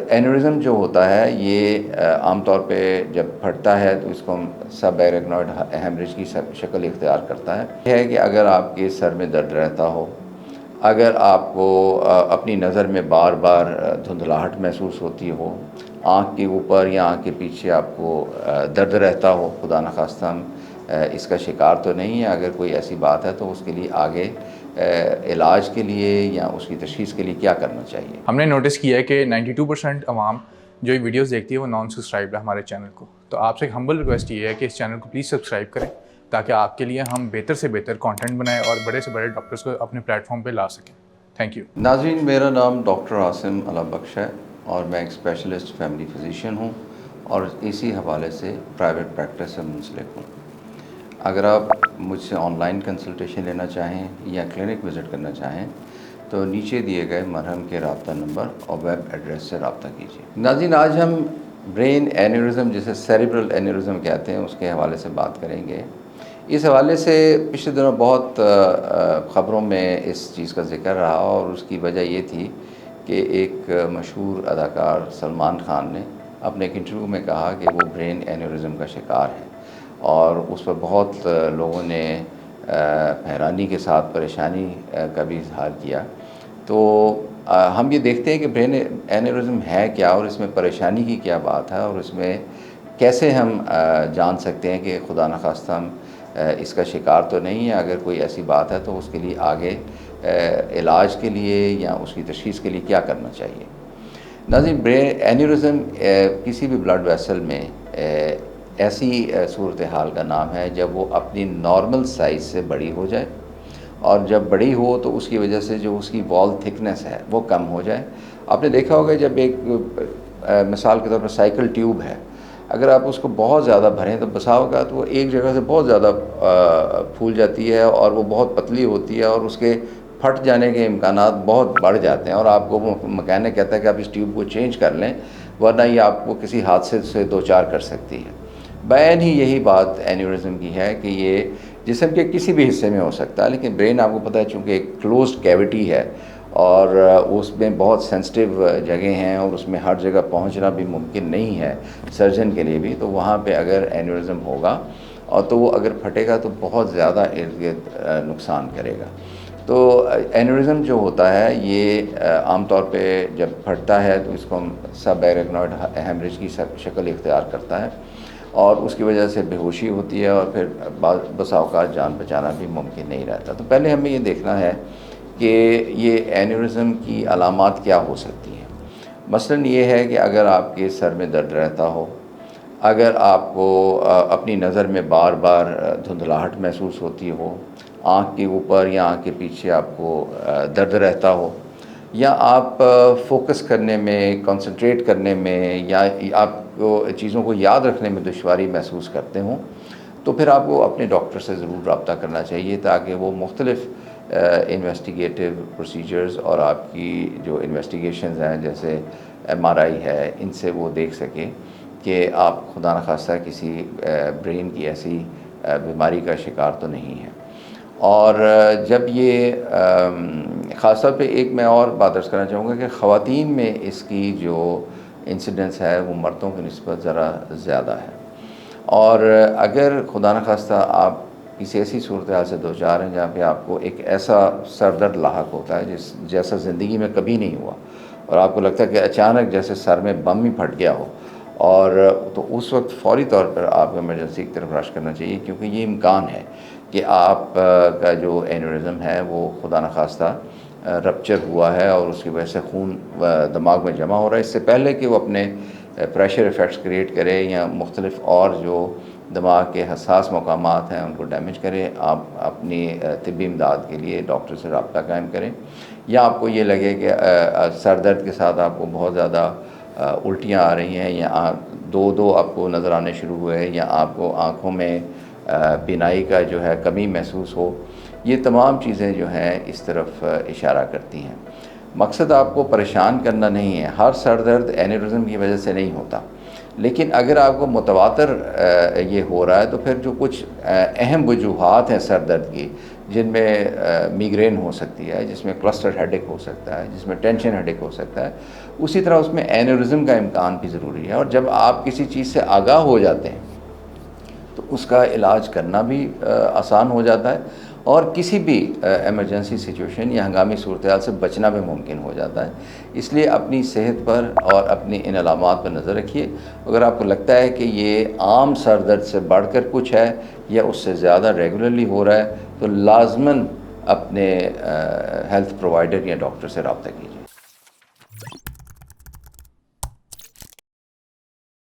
اینورزم جو ہوتا ہے یہ عام طور پہ جب پھٹتا ہے تو اس کو ہم سب ایرکنوئڈ ہیمریج کی شکل اختیار کرتا ہے. یہ ہے کہ اگر آپ کے سر میں درد رہتا ہو، اگر آپ کو اپنی نظر میں بار بار دھندلاہٹ محسوس ہوتی ہو، آنکھ کے اوپر یا آنکھ کے پیچھے آپ کو درد رہتا ہو، خدا نخواستہ ہم اس کا شکار تو نہیں ہے. اگر کوئی ایسی بات ہے تو اس کے لیے آگے علاج کے لیے یا اس کی تشخیص کے لیے کیا کرنا چاہیے؟ ہم نے نوٹس کیا ہے کہ 92% عوام جو یہ ویڈیوز دیکھتی ہے وہ نان سبسکرائبڈ ہے ہمارے چینل کو. تو آپ سے ایک ہمبل ریکویسٹ یہ ہے کہ اس چینل کو پلیز سبسکرائب کریں تاکہ آپ کے لیے ہم بہتر سے بہتر کانٹینٹ بنائیں اور بڑے سے بڑے ڈاکٹرز کو اپنے پلیٹ فارم پہ لا سکیں. Thank you. ناظرین، میرا نام ڈاکٹر عاصم اللہ بخش ہے اور میں ایک اسپیشلسٹ فیملی فزیشین ہوں اور اسی حوالے سے پرائیویٹ پریکٹس سے منسلک ہوں. اگر آپ مجھ سے آن لائن کنسلٹیشن لینا چاہیں یا کلینک وزٹ کرنا چاہیں تو نیچے دیے گئے مرہم کے رابطہ نمبر اور ویب ایڈریس سے رابطہ کیجیے. ناظرین، آج ہم برین اینیورزم جسے سیریبرل اینیورزم کہتے ہیں اس کے حوالے سے بات کریں گے. اس حوالے سے پچھلے دنوں بہت خبروں میں اس چیز کا ذکر رہا اور اس کی وجہ یہ تھی کہ ایک مشہور اداکار سلمان خان نے اپنے ایک انٹرویو میں کہا کہ وہ برین اینیورزم کا شکار ہے اور اس پر بہت لوگوں نے حیرانی کے ساتھ پریشانی کا بھی اظہار کیا. تو ہم یہ دیکھتے ہیں کہ برین اینیورزم ہے کیا اور اس میں پریشانی کی کیا بات ہے اور اس میں کیسے ہم جان سکتے ہیں کہ خدا نخواستہ ہم اس کا شکار تو نہیں ہے. اگر کوئی ایسی بات ہے تو اس کے لیے آگے علاج کے لیے یا اس کی تشخیص کے لیے کیا کرنا چاہیے؟ ناظرین، برین اینیورزم کسی بھی بلڈ ویسل میں ایسی صورتحال کا نام ہے جب وہ اپنی نارمل سائز سے بڑی ہو جائے اور جب بڑی ہو تو اس کی وجہ سے جو اس کی وال تھکنس ہے وہ کم ہو جائے. آپ نے دیکھا ہوگا جب ایک مثال کے طور پر سائیکل ٹیوب ہے، اگر آپ اس کو بہت زیادہ بھریں تو بسا ہوگا تو وہ ایک جگہ سے بہت زیادہ پھول جاتی ہے اور وہ بہت پتلی ہوتی ہے اور اس کے پھٹ جانے کے امکانات بہت بڑھ جاتے ہیں اور آپ کو وہ مکینک کہتا ہے کہ آپ اس ٹیوب کو چینج کر لیں ورنہ یہ آپ کو کسی حادثے سے دوچار کر سکتی ہے. بیان ہی یہی بات اینیورزم کی ہے کہ یہ جسم کے کسی بھی حصے میں ہو سکتا ہے، لیکن برین آپ کو پتہ ہے چونکہ ایک کلوزڈ کیوٹی ہے اور اس میں بہت سینسٹیو جگہیں ہیں اور اس میں ہر جگہ پہنچنا بھی ممکن نہیں ہے سرجن کے لیے بھی. تو وہاں پہ اگر اینیورزم ہوگا اور تو وہ اگر پھٹے گا تو بہت زیادہ ارد گرد نقصان کرے گا. تو اینیورزم جو ہوتا ہے یہ عام طور پہ جب پھٹتا ہے تو اس کو ہم سب ایرکنوئڈ ہیمریج کی شکل اختیار کرتا ہے اور اس کی وجہ سے بے ہوشی ہوتی ہے اور پھر بسا اوقات جان بچانا بھی ممکن نہیں رہتا. تو پہلے ہمیں یہ دیکھنا ہے کہ یہ اینیورزم کی علامات کیا ہو سکتی ہیں. مثلاً یہ ہے کہ اگر آپ کے سر میں درد رہتا ہو، اگر آپ کو اپنی نظر میں بار بار دھندلاہٹ محسوس ہوتی ہو، آنکھ کے اوپر یا آنکھ کے پیچھے آپ کو درد رہتا ہو، یا آپ فوکس کرنے میں، کنسنٹریٹ کرنے میں یا آپ کو چیزوں کو یاد رکھنے میں دشواری محسوس کرتے ہوں، تو پھر آپ کو اپنے ڈاکٹر سے ضرور رابطہ کرنا چاہیے تاکہ وہ مختلف انویسٹیگیٹو پروسیجرز اور آپ کی جو انویسٹیگیشنز ہیں جیسے MRI ہے ان سے وہ دیکھ سکیں کہ آپ خدا نخواستہ کسی برین کی ایسی بیماری کا شکار تو نہیں ہے. اور جب یہ خاص طور پہ ایک میں اور بات عرض کرنا چاہوں گا کہ خواتین میں اس کی جو انسیڈنس ہے وہ مردوں کی نسبت ذرا زیادہ ہے. اور اگر خدا نخواستہ آپ کسی ایسی صورتحال سے دوچار ہیں جہاں پہ آپ کو ایک ایسا سر درد لاحق ہوتا ہے جیسا زندگی میں کبھی نہیں ہوا اور آپ کو لگتا ہے کہ اچانک جیسے سر میں بم ہی پھٹ گیا ہو، اور تو اس وقت فوری طور پر آپ کو ایمرجنسی کی طرف رش کرنا چاہیے کیونکہ یہ امکان ہے کہ آپ کا جو اینیورزم ہے وہ خدا نخواستہ رپچر ہوا ہے اور اس کی وجہ سے خون دماغ میں جمع ہو رہا ہے. اس سے پہلے کہ وہ اپنے پریشر ایفیکٹس کریٹ کرے یا مختلف اور جو دماغ کے حساس مقامات ہیں ان کو ڈیمیج کرے، آپ اپنی طبی امداد کے لیے ڈاکٹر سے رابطہ قائم کریں. یا آپ کو یہ لگے کہ سر درد کے ساتھ آپ کو بہت زیادہ الٹیاں آ رہی ہیں یا دو آپ کو نظر آنے شروع ہوئے یا آپ کو آنکھوں میں بینائی کا جو ہے کمی محسوس ہو، یہ تمام چیزیں جو ہیں اس طرف اشارہ کرتی ہیں. مقصد آپ کو پریشان کرنا نہیں ہے، ہر سر درد اینیورزم کی وجہ سے نہیں ہوتا، لیکن اگر آپ کو متواتر یہ ہو رہا ہے تو پھر جو کچھ اہم وجوہات ہیں سر درد کی جن میں میگرین ہو سکتی ہے، جس میں کلسٹر ہیڈیک ہو سکتا ہے، جس میں ٹینشن ہیڈیک ہو سکتا ہے، اسی طرح اس میں اینورزم کا امکان بھی ضروری ہے. اور جب آپ کسی چیز سے آگاہ ہو جاتے ہیں تو اس کا علاج کرنا بھی آسان ہو جاتا ہے، اور کسی بھی ایمرجنسی سچویشن یا ہنگامی صورتحال سے بچنا بھی ممکن ہو جاتا ہے. اس لیے اپنی صحت پر اور اپنی ان علامات پر نظر رکھیے. اگر آپ کو لگتا ہے کہ یہ عام سر درد سے بڑھ کر کچھ ہے یا اس سے زیادہ ریگولرلی ہو رہا ہے تو لازماً اپنے ہیلتھ پرووائڈر یا ڈاکٹر سے رابطہ کیجیے.